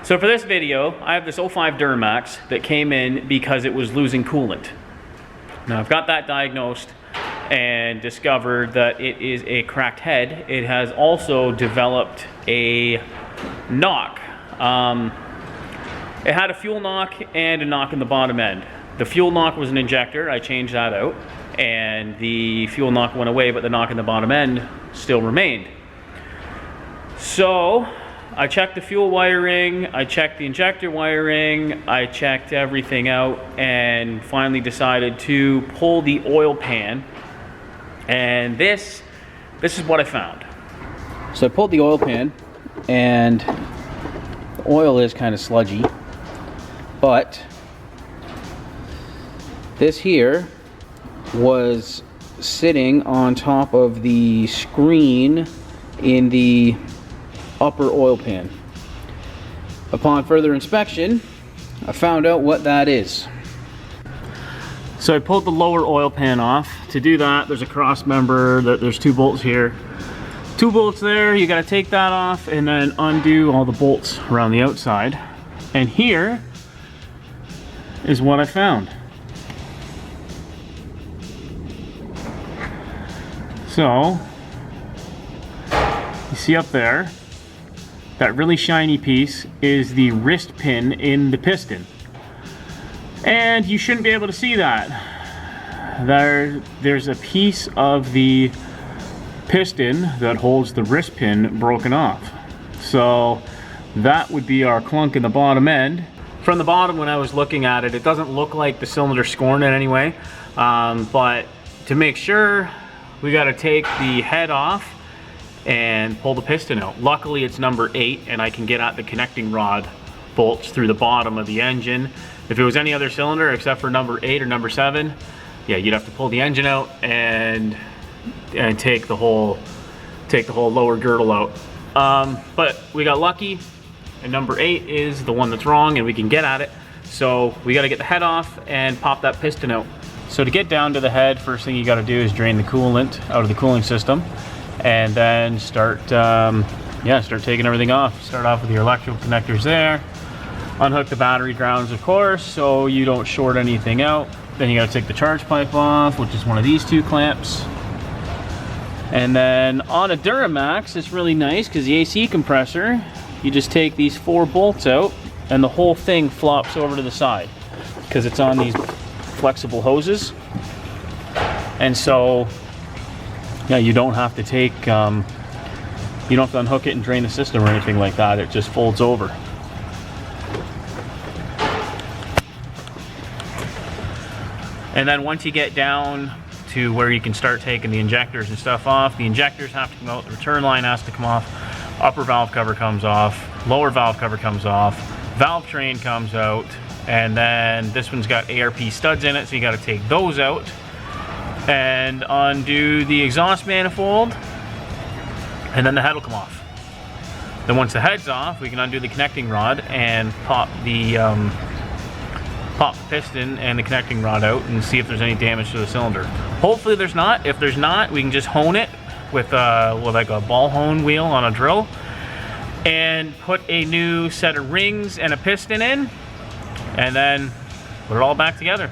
So for this video, I have this 05 Duramax that came in because it was losing coolant. Now I've got that diagnosed and discovered that it is a cracked head. It has also developed a knock. It had a fuel knock and a knock in the bottom end. The fuel knock was an injector. I changed that out and the fuel knock went away, but the knock in the bottom end still remained. So I checked the fuel wiring, I checked the injector wiring, I checked everything out, and finally decided to pull the oil pan. And this is what I found. So I pulled the oil pan, and the oil is kind of sludgy, but this here was sitting on top of the screen in the upper oil pan. Upon further inspection, I found out what that is. So I pulled the lower oil pan off. To do that, there's a cross member, there's 2 bolts here. 2 bolts there, you gotta take that off and then undo all the bolts around the outside. And here is what I found. So, you see up there, that really shiny piece is the wrist pin in the piston. And you shouldn't be able to see that. There's a piece of the piston that holds the wrist pin broken off. So that would be our clunk in the bottom end. From the bottom, when I was looking at it, it doesn't look like the cylinder's scored in any way. But to make sure, we got to take the head off and pull the piston out. Luckily it's number 8 and I can get at the connecting rod bolts through the bottom of the engine. If it was any other cylinder except for number 8 or number 7, yeah, you'd have to pull the engine out and take the whole lower girdle out. But we got lucky and number 8 is the one that's wrong and we can get at it. So we got to get the head off and pop that piston out. So to get down to the head, first thing you got to do is drain the coolant out of the cooling system. And then start taking everything off. Start off with your electrical connectors there. Unhook the battery grounds, of course, so you don't short anything out. Then you gotta take the charge pipe off, which is one of these 2 clamps. And then on a Duramax, it's really nice because the AC compressor, you just take these 4 bolts out and the whole thing flops over to the side because it's on these flexible hoses. And so, yeah, you don't have to take, you don't have to unhook it and drain the system or anything like that. It just folds over. And then once you get down to where you can start taking the injectors and stuff off, the injectors have to come out, the return line has to come off, upper valve cover comes off, lower valve cover comes off, valve train comes out, and then this one's got ARP studs in it, so you got to take those out and undo the exhaust manifold, and then the head will come off. Then once the head's off, we can undo the connecting rod and pop the piston and the connecting rod out and see if there's any damage to the cylinder. Hopefully there's not. If there's not, we can just hone it with like a ball hone wheel on a drill and put a new set of rings and a piston in, and then put it all back together.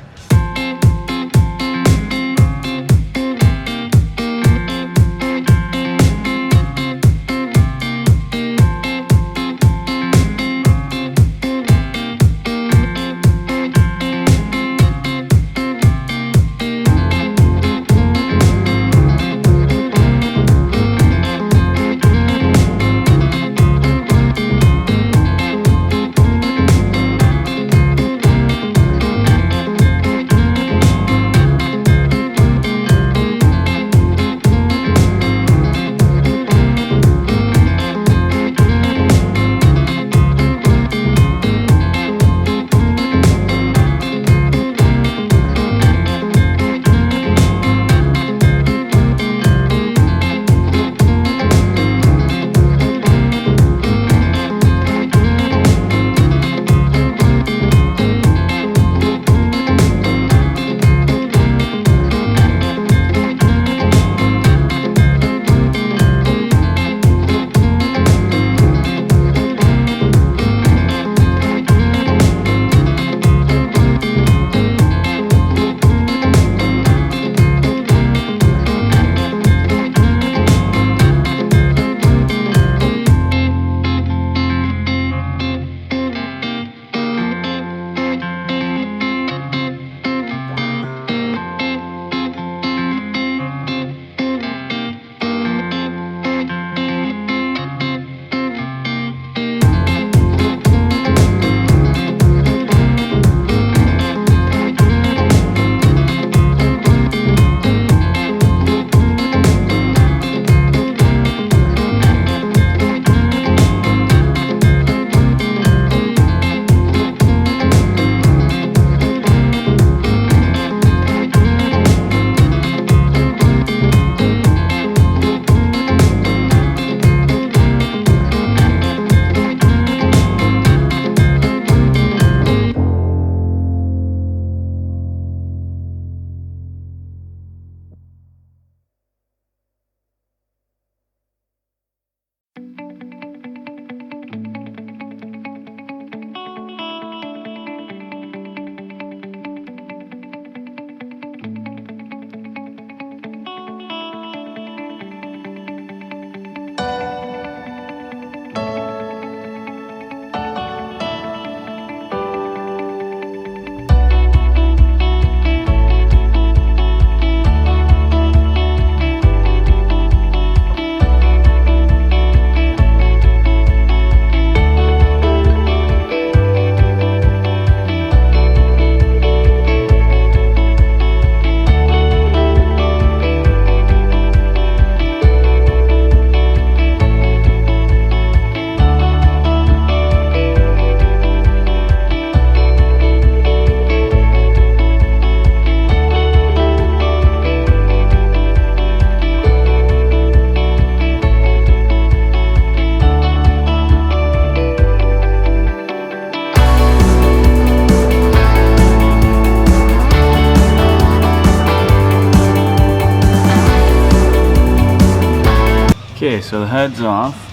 Okay, so the head's off.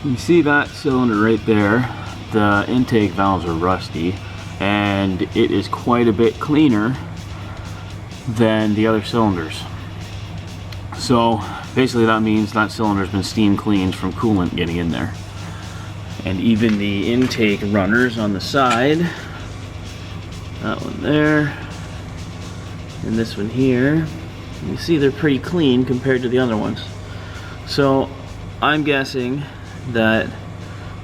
You see that cylinder right there? The intake valves are rusty, and it is quite a bit cleaner than the other cylinders. So basically that means that cylinder's been steam cleaned from coolant getting in there. And even the intake runners on the side, that one there, and this one here, you see they're pretty clean compared to the other ones. So I'm guessing that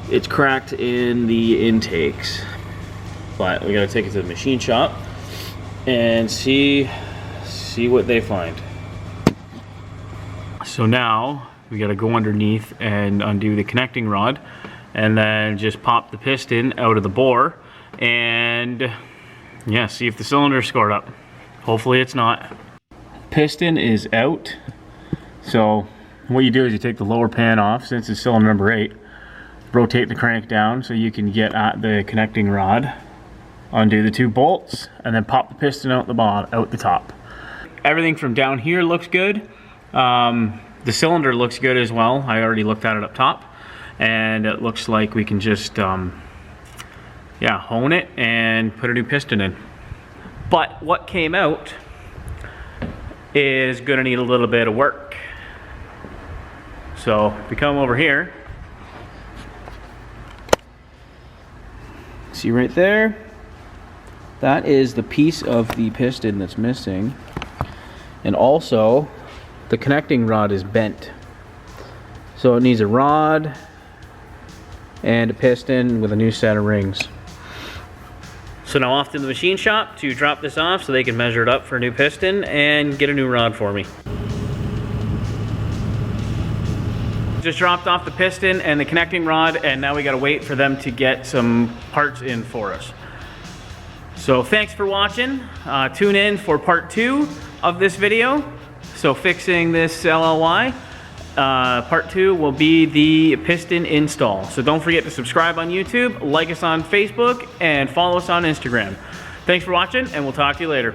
it's cracked in the intakes. But we gotta take it to the machine shop and see what they find. So now we gotta go underneath and undo the connecting rod and then just pop the piston out of the bore and yeah, see if the cylinder's scored up. Hopefully it's not. Piston is out. So what you do is you take the lower pan off, since it's cylinder number 8, rotate the crank down so you can get at the connecting rod, undo the 2 bolts, and then pop the piston out the top. Everything from down here looks good. The cylinder looks good as well. I already looked at it up top, and it looks like we can just yeah, hone it and put a new piston in. But what came out is gonna need a little bit of work. So if we come over here, see right there, that is the piece of the piston that's missing. And also the connecting rod is bent. So it needs a rod and a piston with a new set of rings. So now off to the machine shop to drop this off so they can measure it up for a new piston and get a new rod for me. Just dropped off the piston and the connecting rod, and now we gotta wait for them to get some parts in for us. So thanks for watching. Tune in for part 2 of this video. So fixing this LLY. Part 2 will be the piston install. So don't forget to subscribe on YouTube, like us on Facebook, and follow us on Instagram. Thanks for watching, and we'll talk to you later.